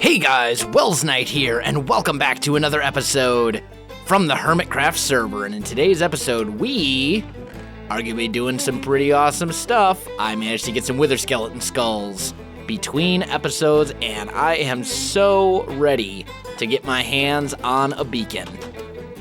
Hey guys, Welsknight here, and welcome back to another episode from the Hermitcraft server. And in today's episode, we are going to be doing some pretty awesome stuff. I managed to get some wither skeleton skulls between episodes, and I am so ready to get my hands on a beacon.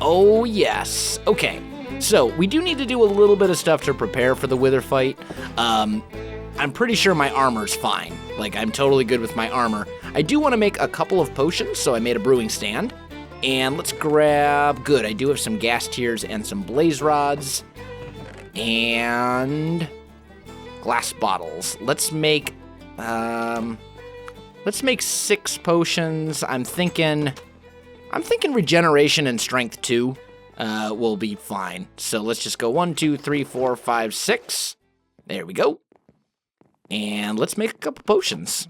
Oh yes. Okay, so we do need to do a little bit of stuff to prepare for the wither fight. I'm pretty sure my armor's fine. Like, I'm totally good with my armor. I do want to make a couple of potions, so I made a brewing stand. And let's grab... Good, I do have some gas tiers and some blaze rods. And... glass bottles. Let's make 6 potions. I'm thinking regeneration and strength 2 will be fine. So let's just go 1, 2, 3, 4, 5, 6. There we go. And let's make a couple potions.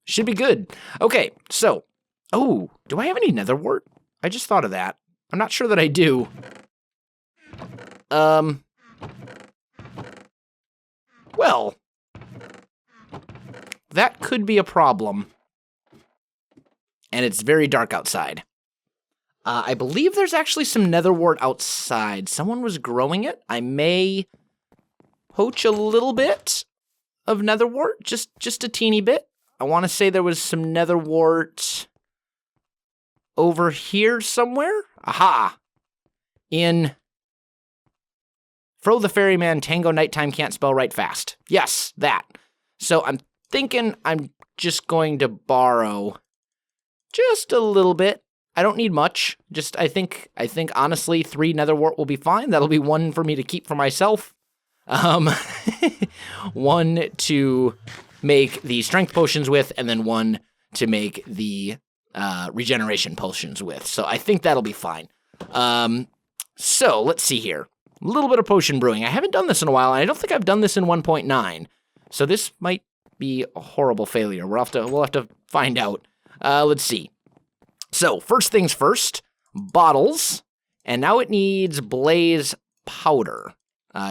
Should be good. Okay, so... Oh, do I have any nether wart? I just thought of that. I'm not sure that I do. Well... that could be a problem. And it's very dark outside. I believe there's actually some nether wart outside. Someone was growing it. I may poach a little bit of nether wart, just a teeny bit. I want to say there was some nether wart over here somewhere. Aha! In Fro the Ferryman, Tango Nighttime Can't Spell Right Fast. Yes, that. So I'm thinking I'm just going to borrow just a little bit. I don't need much. Just I think honestly 3 nether wart will be fine. That'll be 1 for me to keep for myself. 1 to make the strength potions with, and then 1 to make the regeneration potions with. So I think that'll be fine. So let's see here. A little bit of potion brewing. I haven't done this in a while, and I don't think I've done this in 1.9. So this might be a horrible failure. We'll have to find out. Let's see. So first things first, bottles, and now it needs blaze powder.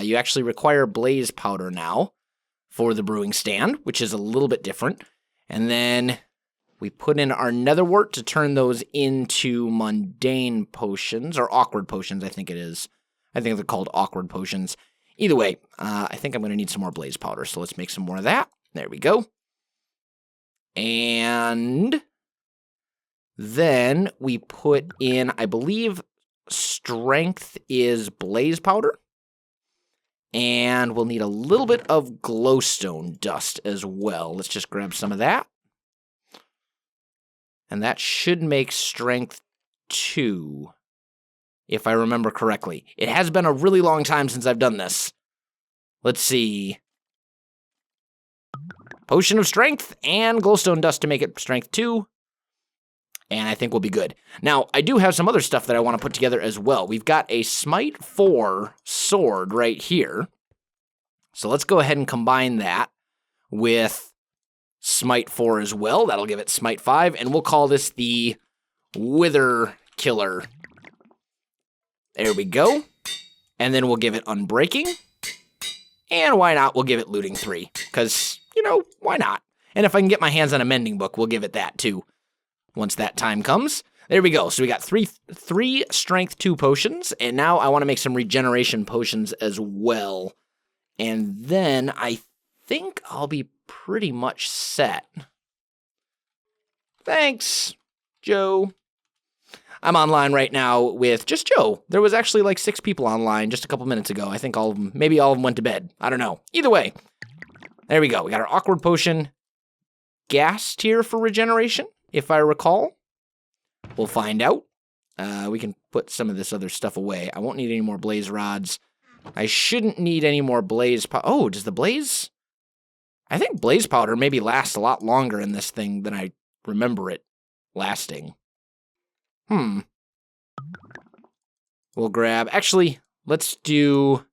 You actually require blaze powder now for the brewing stand, which is a little bit different. And then we put in our nether wart to turn those into mundane potions, or awkward potions, I think it is. I think they're called awkward potions. Either way, I think I'm going to need some more blaze powder, so let's make some more of that. There we go. And then we put in, I believe, strength is blaze powder. And we'll need a little bit of glowstone dust as well. Let's just grab some of that. And that should make strength 2, if I remember correctly. It has been a really long time since I've done this. Let's see. Potion of strength and glowstone dust to make it strength 2. And I think we'll be good. Now, I do have some other stuff that I want to put together as well. We've got a Smite 4 sword right here. So let's go ahead and combine that with Smite 4 as well. That'll give it Smite 5, and we'll call this the Wither Killer. There we go. And then we'll give it Unbreaking. And why not? We'll give it Looting 3. Because, why not? And if I can get my hands on a mending book, we'll give it that too. Once that time comes. There we go. So we got three strength 2 potions, and now I want to make some regeneration potions as well. And then I think I'll be pretty much set. Thanks, Joe. I'm online right now with just Joe. There was actually like 6 people online just a couple minutes ago. I think maybe all of them went to bed. I don't know. Either way, there we go. We got our awkward potion, gas tier for regeneration. If I recall, we'll find out. We can put some of this other stuff away. I won't need any more blaze rods. I shouldn't need any more blaze powder. Oh, does the blaze? I think blaze powder maybe lasts a lot longer in this thing than I remember it lasting. We'll grab... Actually, let's do...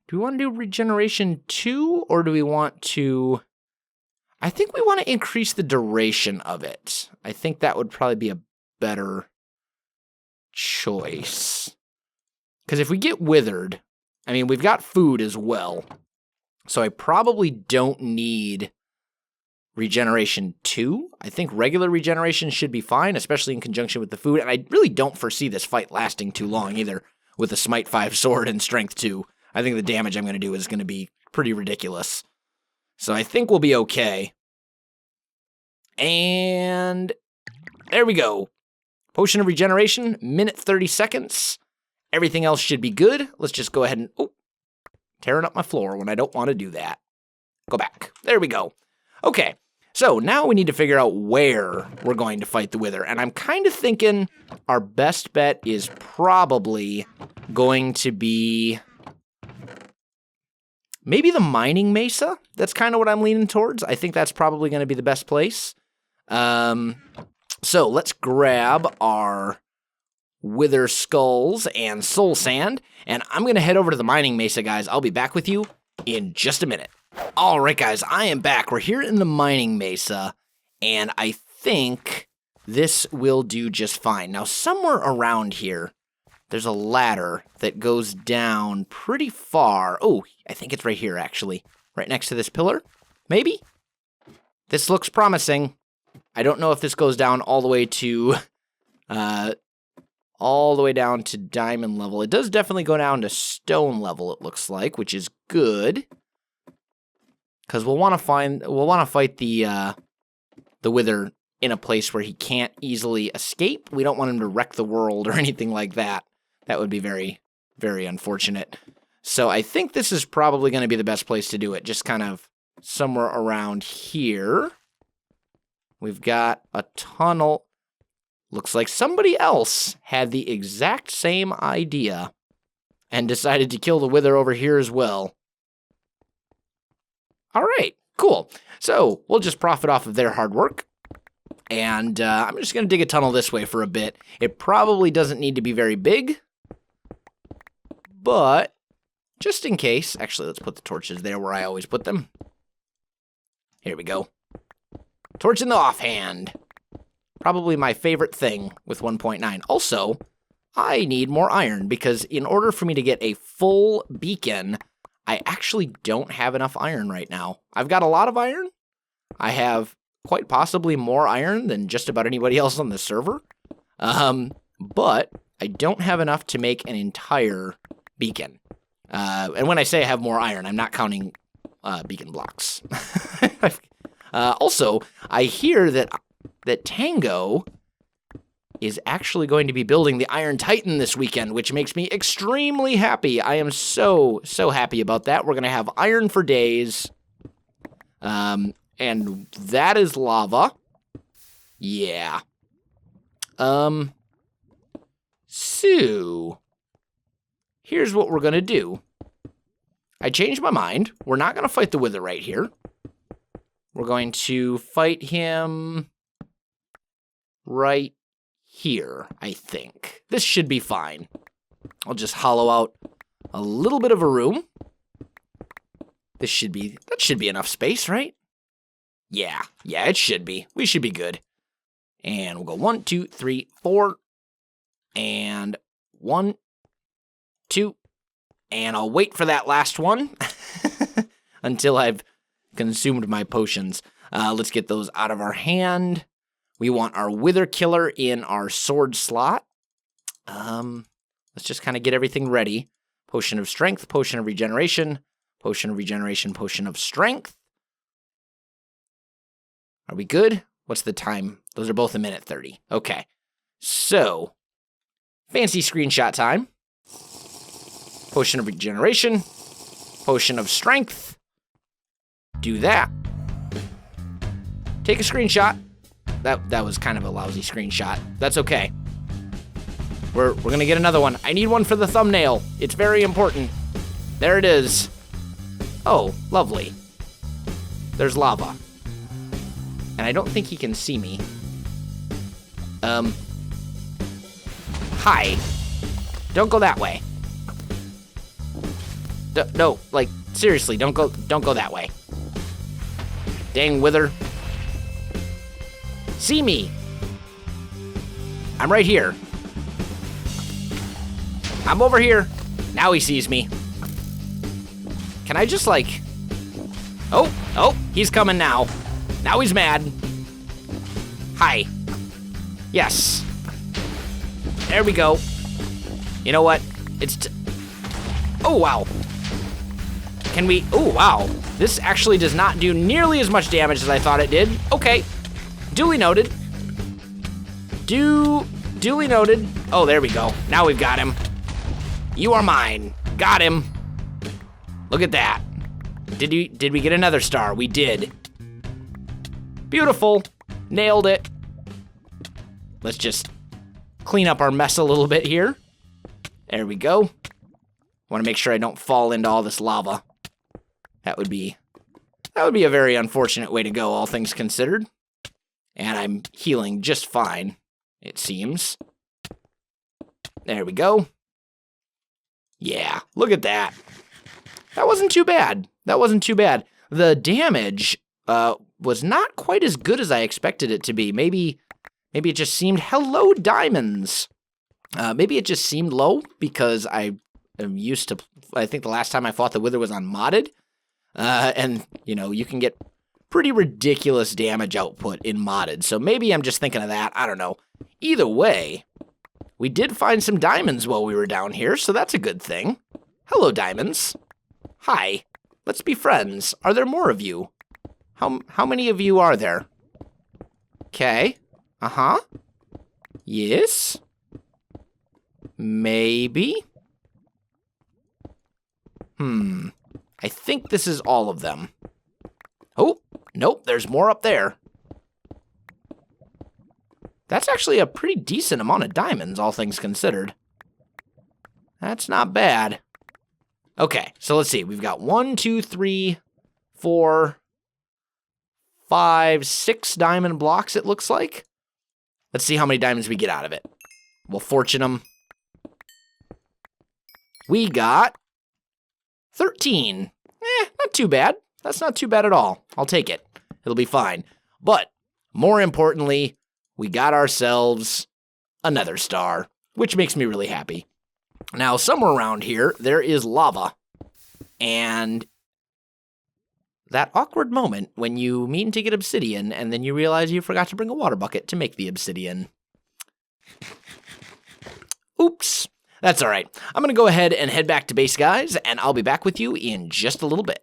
Do we want to do regeneration 2, or do we want to... I think we want to increase the duration of it. I think that would probably be a better choice. Because if we get withered, I mean, we've got food as well. So I probably don't need regeneration 2. I think regular regeneration should be fine, especially in conjunction with the food. And I really don't foresee this fight lasting too long either with a Smite 5 sword and Strength 2. I think the damage I'm going to do is going to be pretty ridiculous. So I think we'll be okay. And there we go. Potion of regeneration, minute 30 seconds. Everything else should be good. Let's just go ahead and... Oh, tearing up my floor when I don't want to do that. Go back. There we go. Okay, so now we need to figure out where we're going to fight the Wither. And I'm kind of thinking our best bet is probably going to be... maybe the mining mesa. That's kind of what I'm leaning towards. I think that's probably going to be the best place. So let's grab our Wither skulls and soul sand, and I'm going to head over to the mining mesa, guys. I'll be back with you in just a minute. All right, guys, I am back. We're here in the mining mesa, and I think this will do just fine. Now, somewhere around here, there's a ladder that goes down pretty far. Oh, I think it's right here, actually. Right next to this pillar, maybe? This looks promising. I don't know if this goes down all the way to, down to diamond level. It does definitely go down to stone level, it looks like, which is good. Because we'll want to fight the Wither in a place where he can't easily escape. We don't want him to wreck the world or anything like that. That would be very, very unfortunate. So I think this is probably going to be the best place to do it. Just kind of somewhere around here. We've got a tunnel. Looks like somebody else had the exact same idea and decided to kill the Wither over here as well. All right, cool. So we'll just profit off of their hard work. And I'm just going to dig a tunnel this way for a bit. It probably doesn't need to be very big. But just in case, actually, let's put the torches there where I always put them. Here we go. Torch in the offhand. Probably my favorite thing with 1.9. Also, I need more iron because in order for me to get a full beacon, I actually don't have enough iron right now. I've got a lot of iron. I have quite possibly more iron than just about anybody else on the server. But I don't have enough to make an entire beacon. And when I say I have more iron, I'm not counting beacon blocks. Also, I hear that Tango is actually going to be building the Iron Titan this weekend, which makes me extremely happy. I am so happy about that. We're going to have iron for days. And that is lava. Yeah. So, here's what we're going to do. I changed my mind. We're not going to fight the Wither right here. We're going to fight him right here, I think. This should be fine. I'll just hollow out a little bit of a room. That should be enough space, right? Yeah, it should be. We should be good. And we'll go 1, 2, 3, 4. And 1, 2. And I'll wait for that last one until I've consumed my potions. Let's get those out of our hand. We want our Wither Killer in our sword slot. Let's just kind of get everything ready. Potion of Strength, Potion of Regeneration, Potion of Regeneration, Potion of Strength. Are we good? What's the time? Those are both a minute 30. Okay. So, fancy screenshot time. Potion of Regeneration, Potion of Strength. Do that. Take a screenshot. That was kind of a lousy screenshot. That's okay. We're gonna get another one. I need one for the thumbnail. It's very important. There it is. Oh, lovely. There's lava. And I don't think he can see me. Hi. Don't go that way. No, like, seriously, don't go that way. Dang Wither. See me. I'm right here. I'm over here. Now he sees me. Can I just like... Oh, he's coming now. Now he's mad. Hi. Yes. There we go. You know what? Oh, wow. Can we... Oh, wow. This actually does not do nearly as much damage as I thought it did. Okay. Duly noted. Duly noted. Oh, there we go. Now we've got him. You are mine. Got him. Look at that. Did we get another star? We did. Beautiful. Nailed it. Let's just clean up our mess a little bit here. There we go. Want to make sure I don't fall into all this lava. That would be a very unfortunate way to go, all things considered. And I'm healing just fine, it seems. There we go. Yeah, look at that. That wasn't too bad. That wasn't too bad. The damage was not quite as good as I expected it to be. Maybe it just seemed, hello, diamonds. Maybe it just seemed low because I am used to, I think the last time I fought the Wither was on modded. And, you know, you can get pretty ridiculous damage output in modded. So maybe I'm just thinking of that. I don't know. Either way, we did find some diamonds while we were down here, so that's a good thing. Hello, diamonds. Hi. Let's be friends. Are there more of you? How many of you are there? Okay. Uh-huh. Yes. Maybe. I think this is all of them. Oh, nope, there's more up there. That's actually a pretty decent amount of diamonds, all things considered. That's not bad. Okay, so let's see. We've got 1, 2, 3, 4, 5, 6 diamond blocks, it looks like. Let's see how many diamonds we get out of it. We'll fortune them. We got 13. Not too bad. That's not too bad at all. I'll take it. It'll be fine. But more importantly, we got ourselves another star, which makes me really happy. Now, somewhere around here, there is lava. And that awkward moment when you mean to get obsidian and then you realize you forgot to bring a water bucket to make the obsidian. Oops. That's all right. I'm going to go ahead and head back to base, guys, and I'll be back with you in just a little bit.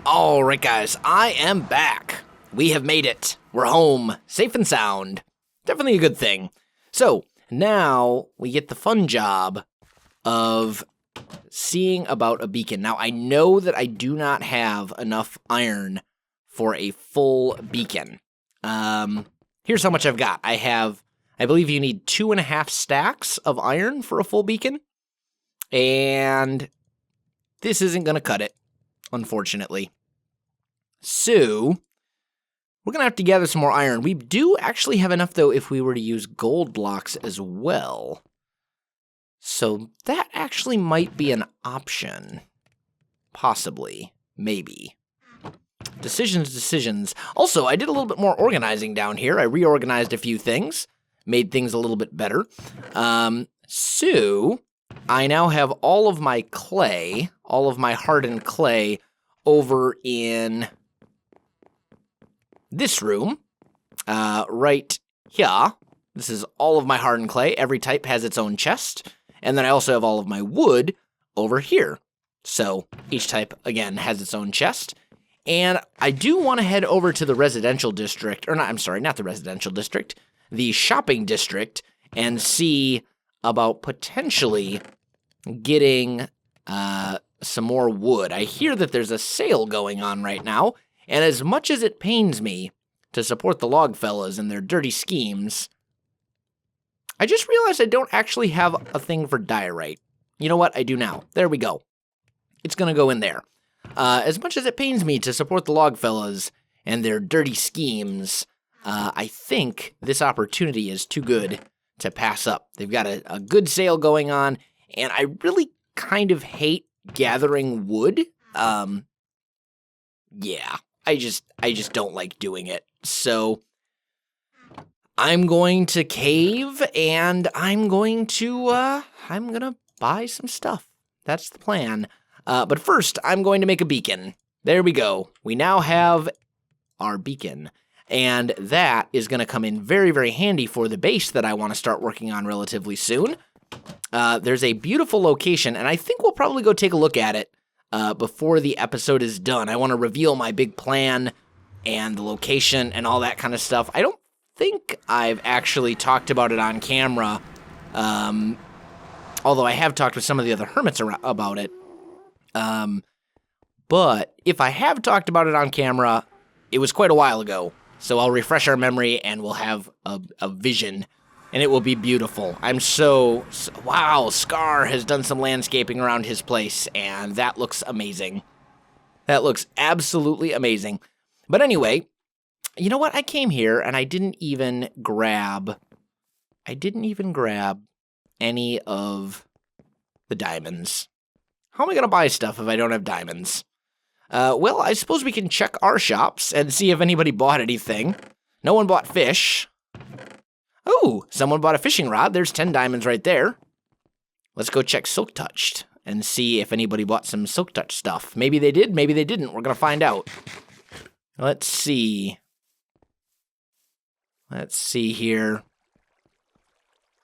All right, guys, I am back. We have made it. We're home, safe and sound. Definitely a good thing. So now we get the fun job of seeing about a beacon. Now, I know that I do not have enough iron for a full beacon. Here's how much I've got. I believe you need 2.5 stacks of iron for a full beacon. And this isn't going to cut it, unfortunately. So we're going to have to gather some more iron. We do actually have enough, though, if we were to use gold blocks as well. So that actually might be an option. Possibly. Maybe. Decisions. Also, I did a little bit more organizing down here. I reorganized a few things. Made things a little bit better. So I now have all of my clay, all of my hardened clay over in this room, right here. This is all of my hardened clay. Every type has its own chest. And then I also have all of my wood over here. So each type, again, has its own chest. And I do want to head over to the residential district, or not, I'm sorry, not the residential district, the shopping district, and see about potentially getting some more wood. I hear that there's a sale going on right now, and as much as it pains me to support the log fellas and their dirty schemes, I just realized I don't actually have a thing for diorite. You know what? I do now. There we go. It's going to go in there. As much as it pains me to support the log fellas and their dirty schemes, I think this opportunity is too good to pass up. They've got a good sale going on, and I really kind of hate gathering wood. Yeah, I just don't like doing it. So I'm going to cave, and I'm gonna buy some stuff. That's the plan. But first, I'm going to make a beacon. There we go. We now have our beacon. And that is going to come in very, very handy for the base that I want to start working on relatively soon. There's a beautiful location, and I think we'll probably go take a look at it before the episode is done. I want to reveal my big plan and the location and all that kind of stuff. I don't think I've actually talked about it on camera, although I have talked with some of the other hermits about it. But if I have talked about it on camera, it was quite a while ago. So I'll refresh our memory and we'll have a vision, and it will be beautiful. Wow, Scar has done some landscaping around his place, and that looks amazing. That looks absolutely amazing. But anyway, you know what? I came here and I didn't even grab any of the diamonds. How am I going to buy stuff if I don't have diamonds? Well, I suppose we can check our shops and see if anybody bought anything. No one bought fish. Oh, someone bought a fishing rod. There's 10 diamonds right there. Let's go check Silk Touched and see if anybody bought some Silk Touch stuff. Maybe they did, maybe they didn't. We're going to find out. Let's see. Let's see here.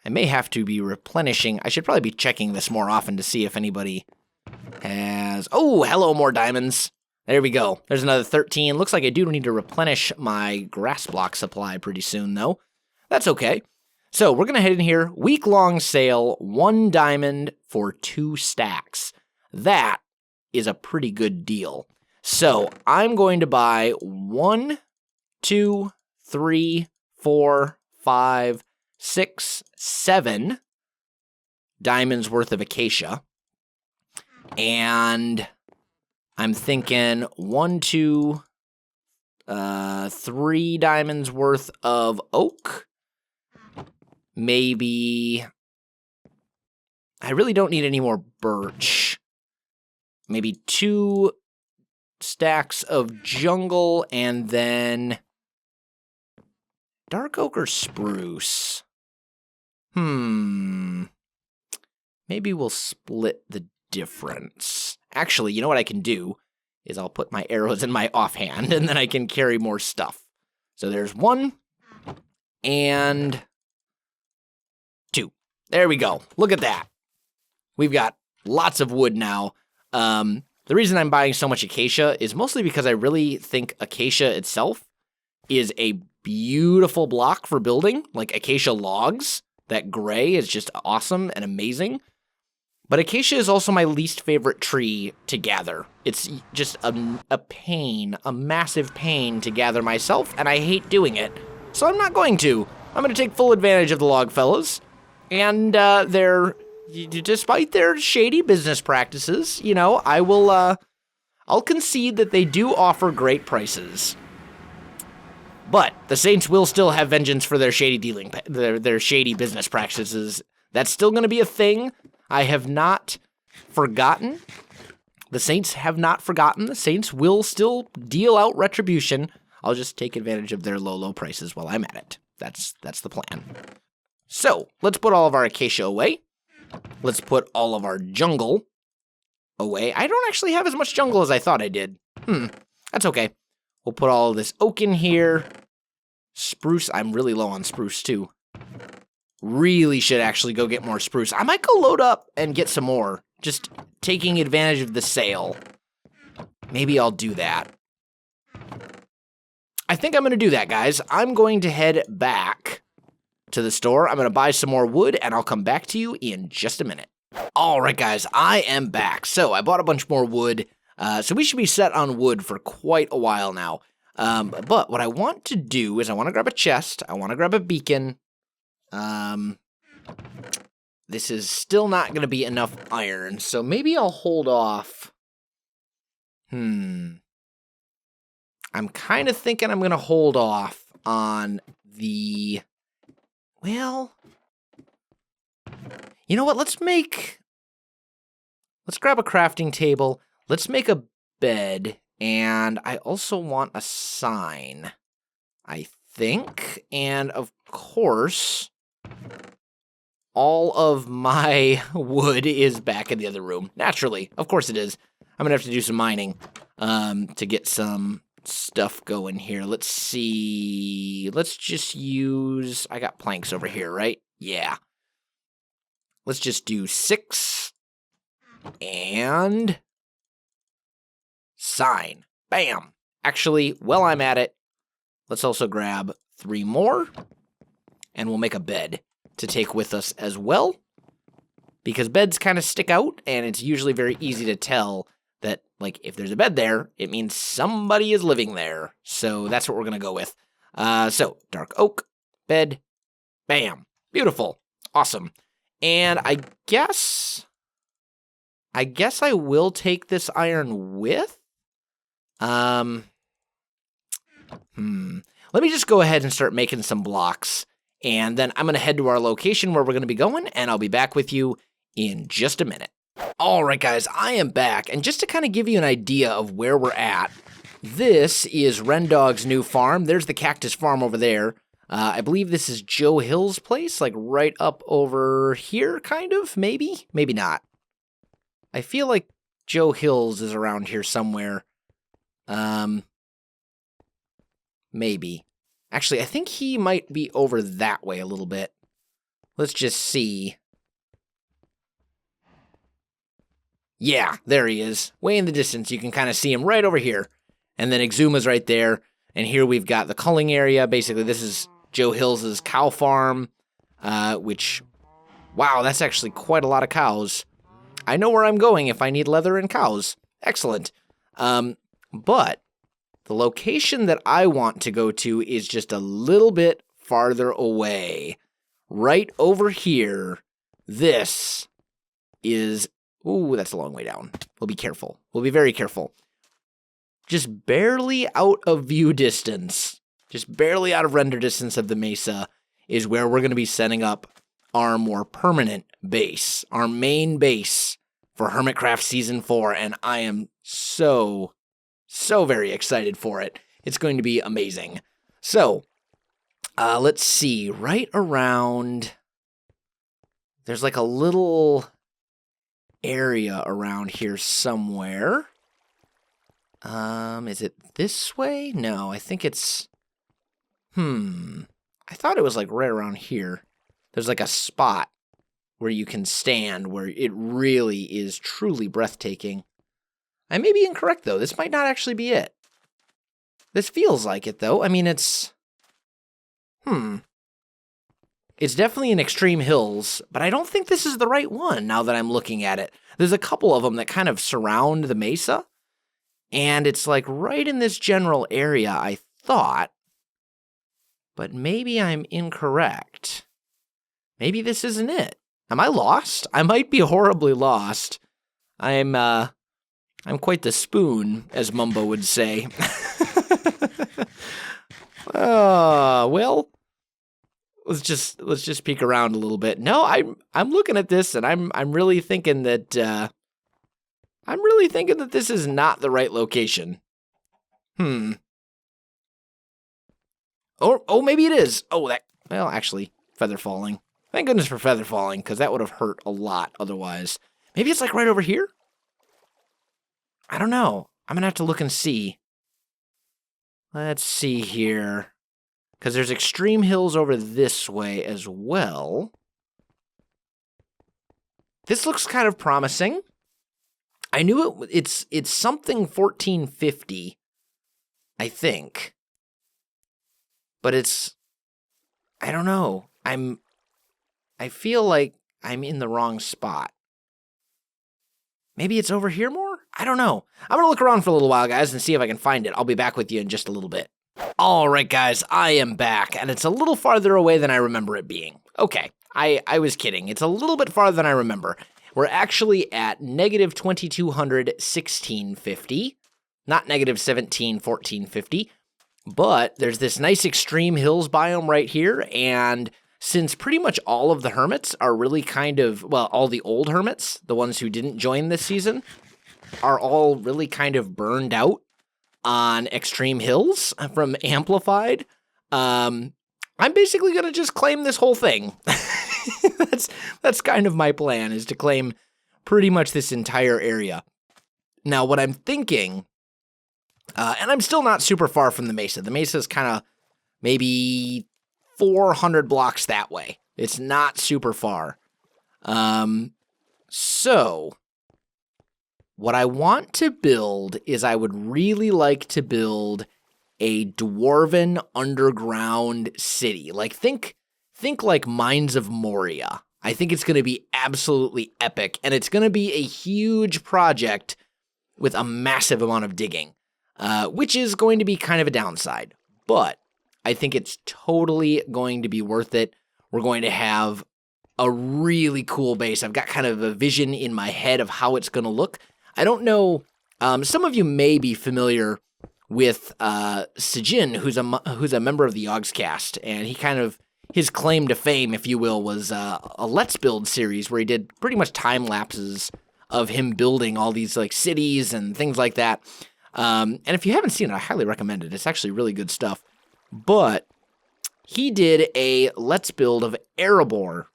I may have to be replenishing. I should probably be checking this more often to see if anybody has... Oh, hello, more diamonds. There we go. There's another 13. Looks like I do need to replenish my grass block supply pretty soon, though. That's okay. So we're going to head in here. Week-long sale, 1 diamond for 2 stacks. That is a pretty good deal. So I'm going to buy 1, 2, 3, 4, 5, 6, 7 diamonds worth of acacia. And I'm thinking 1, 2, 3 diamonds worth of oak. Maybe... I really don't need any more birch. Maybe 2 stacks of jungle, and then... dark oak or spruce? Maybe we'll split the difference. Actually, you know what I can do is I'll put my arrows in my offhand, and then I can carry more stuff. So there's 1 and 2. There we go. Look at that. We've got lots of wood now. The reason I'm buying so much acacia is mostly because I really think acacia itself is a beautiful block for building, like acacia logs. That gray is just awesome and amazing. But acacia is also my least favorite tree to gather. It's just a pain, a massive pain to gather myself, and I hate doing it. So I'm not going to. I'm going to take full advantage of the log fellas. And despite their shady business practices, you know, I'll concede that they do offer great prices. But the Saints will still have vengeance for their shady their shady business practices. That's still going to be a thing. I have not forgotten. The Saints have not forgotten. The Saints will still deal out retribution. I'll just take advantage of their low prices while I'm at it. That's the plan. So, let's put all of our acacia away. Let's put all of our jungle away. I don't actually have as much jungle as I thought I did. That's okay. We'll put all of this oak in here. Spruce, I'm really low on spruce too. Really should actually go get more spruce. I might go load up and get some more. Just taking advantage of the sale. Maybe I'll do that. I think I'm going to do that, guys. I'm going to head back to the store. I'm going to buy some more wood, and I'll come back to you in just a minute. All right, guys, I am back. So I bought a bunch more wood. So we should be set on wood for quite a while now. But what I want to do is I want to grab a chest. I want to grab a beacon. This is still not going to be enough iron, so maybe I'll hold off. I'm kind of thinking I'm going to hold off on the... Well, you know what? Let's grab a crafting table. Let's make a bed, and I also want a sign, I think. And of course, all of my wood is back in the other room. Naturally, of course it is. I'm gonna have to do some mining to get some stuff going here. Let's see. Let's just use... I got planks over here, right? Yeah. Let's just do 6 and sign. Bam. Actually, while I'm at it, let's also grab 3 more, and we'll make a bed to take with us as well, because beds kind of stick out, and it's usually very easy to tell that, like, if there's a bed there, it means somebody is living there. So that's what we're going to go with. So, dark oak, bed, bam. Beautiful. Awesome. And I guess I will take this iron with. Let me just go ahead and start making some blocks, and then I'm going to head to our location where we're going to be going, and I'll be back with you in just a minute. All right, guys, I am back, and just to kind of give you an idea of where we're at, this is Rendog's new farm. There's the cactus farm over there. I believe this is Joe Hill's place, like right up over here, kind of, maybe? Maybe not. I feel like Joe Hill's is around here somewhere. Maybe. Actually, I think he might be over that way a little bit. Let's just see. Yeah, there he is. Way in the distance, you can kind of see him right over here. And then Exuma's right there. And here we've got the culling area. Basically, this is Joe Hill's cow farm, which, wow, that's actually quite a lot of cows. I know where I'm going if I need leather and cows. Excellent. But the location that I want to go to is just a little bit farther away. Right over here. This is... Ooh, that's a long way down. We'll be careful. We'll be very careful. Just barely out of view distance, just barely out of render distance of the mesa is where we're going to be setting up our more permanent base, our main base for Hermitcraft Season 4, and I am so very excited for it. It's going to be amazing. So, let's see, right around, there's like a little area around here somewhere. Is it this way? No, I think it's, I thought it was like right around here. There's like a spot where you can stand where it really is truly breathtaking. I may be incorrect though. This might not actually be it. This feels like it though. I mean, it's, it's definitely in Extreme Hills, but I don't think this is the right one now that I'm looking at it. There's a couple of them that kind of surround the mesa, and it's like right in this general area, I thought, but maybe I'm incorrect. Maybe this isn't it. Am I lost? I might be horribly lost. I'm quite the spoon, as Mumbo would say. Well, let's just peek around a little bit. No, I'm looking at this and I'm really thinking that this is not the right location. Oh, maybe it is. Oh, well, actually, feather falling. Thank goodness for feather falling, because that would have hurt a lot otherwise. Maybe it's like right over here? I don't know. I'm gonna have to look and see. Let's see here. Because there's Extreme Hills over this way as well. This looks kind of promising. I knew it's something 1450, I think. But it's, I don't know. I feel like I'm in the wrong spot. Maybe it's over here more? I don't know. I'm going to look around for a little while, guys, and see if I can find it. I'll be back with you in just a little bit. All right, guys, I am back, and it's a little farther away than I remember it being. Okay, I was kidding. It's a little bit farther than I remember. We're actually at negative 2200, 1650, not negative 17, 1450, but there's this nice Extreme Hills biome right here, and since pretty much all of the hermits are really kind of, well, all the old hermits, the ones who didn't join this season, are all really kind of burned out on Extreme Hills from Amplified, I'm basically going to just claim this whole thing. That's kind of my plan, is to claim pretty much this entire area. Now, what I'm thinking And I'm still not super far from the mesa. The mesa is kind of maybe 400 blocks that way. It's not super far. So what I want to build is I would really like to build a dwarven underground city. Like think like Mines of Moria. I think it's going to be absolutely epic, and it's going to be a huge project with a massive amount of digging, which is going to be kind of a downside. But I think it's totally going to be worth it. We're going to have a really cool base. I've got kind of a vision in my head of how it's going to look. I don't know. Some of you may be familiar with Sijin, who's a member of the Yogscast, and he kind of, his claim to fame, if you will, was a Let's Build series where he did pretty much time lapses of him building all these like cities and things like that. And if you haven't seen it, I highly recommend it. It's actually really good stuff. But he did a Let's Build of Erebor,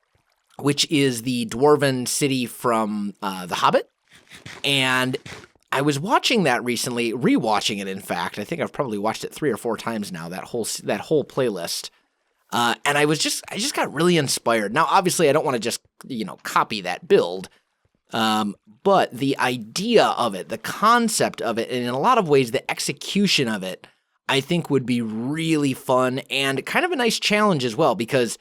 which is the dwarven city from The Hobbit. And I was watching that recently, rewatching it, in fact. I think I've probably watched it 3 or 4 times now, that whole playlist. And I just got really inspired. Now, obviously, I don't want to just, copy that build. But the idea of it, the concept of it, and in a lot of ways, the execution of it, I think would be really fun and kind of a nice challenge as well, because,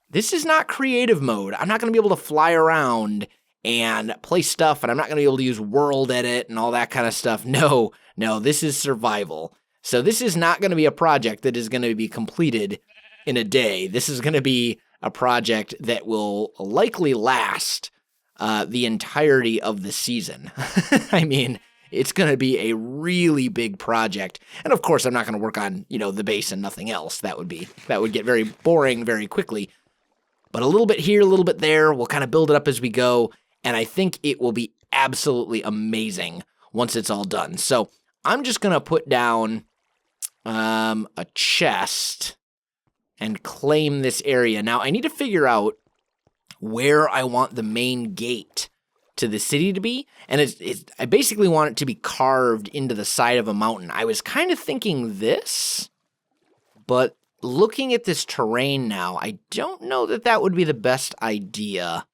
this is not creative mode. I'm not going to be able to fly around and play stuff, and I'm not going to be able to use world edit and all that kind of stuff. No, this is survival. So this is not going to be a project that is going to be completed in a day. This is going to be a project that will likely last the entirety of the season. I mean, it's going to be a really big project. And of course, I'm not going to work on, the base and nothing else. That would get very boring very quickly. But a little bit here, a little bit there. We'll kind of build it up as we go. And I think it will be absolutely amazing once it's all done. So I'm just going to put down a chest and claim this area. Now, I need to figure out where I want the main gate to the city to be. And I basically want it to be carved into the side of a mountain. I was kind of thinking this, but looking at this terrain now, I don't know that would be the best idea.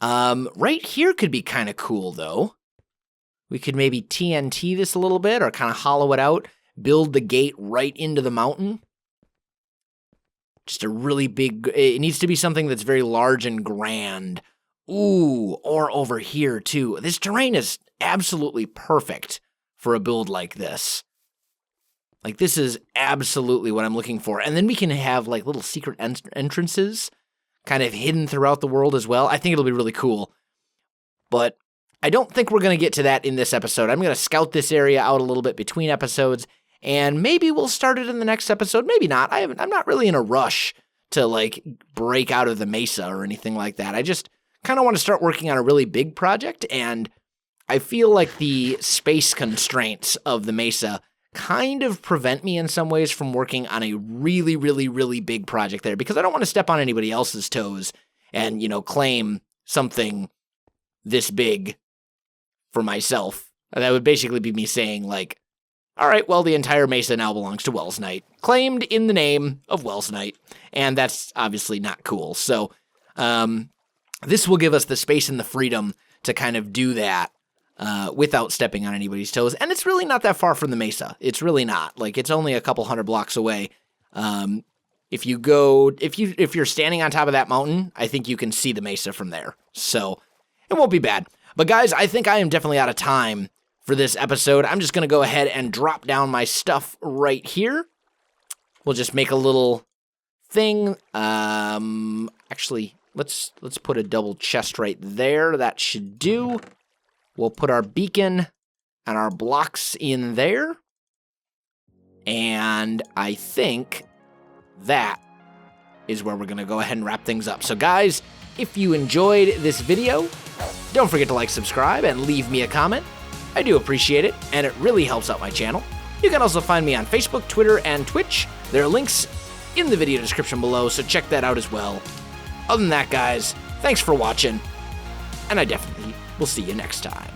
Right here could be kind of cool, though. We could maybe TNT this a little bit or kind of hollow it out, build the gate right into the mountain. Just a really big, it needs to be something that's very large and grand. Ooh, or over here, too. This terrain is absolutely perfect for a build like this. Like, this is absolutely what I'm looking for. And then we can have, like, little secret entrances kind of hidden throughout the world as well. I think it'll be really cool. But I don't think we're going to get to that in this episode. I'm going to scout this area out a little bit between episodes, and maybe we'll start it in the next episode. Maybe not. I'm not really in a rush to, like, break out of the mesa or anything like that. I just kind of want to start working on a really big project, and I feel like the space constraints of the mesa kind of prevent me in some ways from working on a really, really, really big project there, because I don't want to step on anybody else's toes and, claim something this big for myself. That would basically be me saying, like, all right, well, the entire mesa now belongs to Welsknight, claimed in the name of Welsknight, and that's obviously not cool. So this will give us the space and the freedom to kind of do that without stepping on anybody's toes. And it's really not that far from the mesa. It's really not. Like, it's only a couple hundred blocks away. If you're standing on top of that mountain, I think you can see the mesa from there. So it won't be bad. But guys, I think I am definitely out of time for this episode. I'm just going to go ahead and drop down my stuff right here. We'll just make a little thing. Actually, let's put a double chest right there. That should do. We'll put our beacon and our blocks in there. And I think that is where we're going to go ahead and wrap things up. So guys, if you enjoyed this video, don't forget to like, subscribe, and leave me a comment. I do appreciate it, and it really helps out my channel. You can also find me on Facebook, Twitter, and Twitch. There are links in the video description below, so check that out as well. Other than that, guys, thanks for watching, and I definitely will see you next time.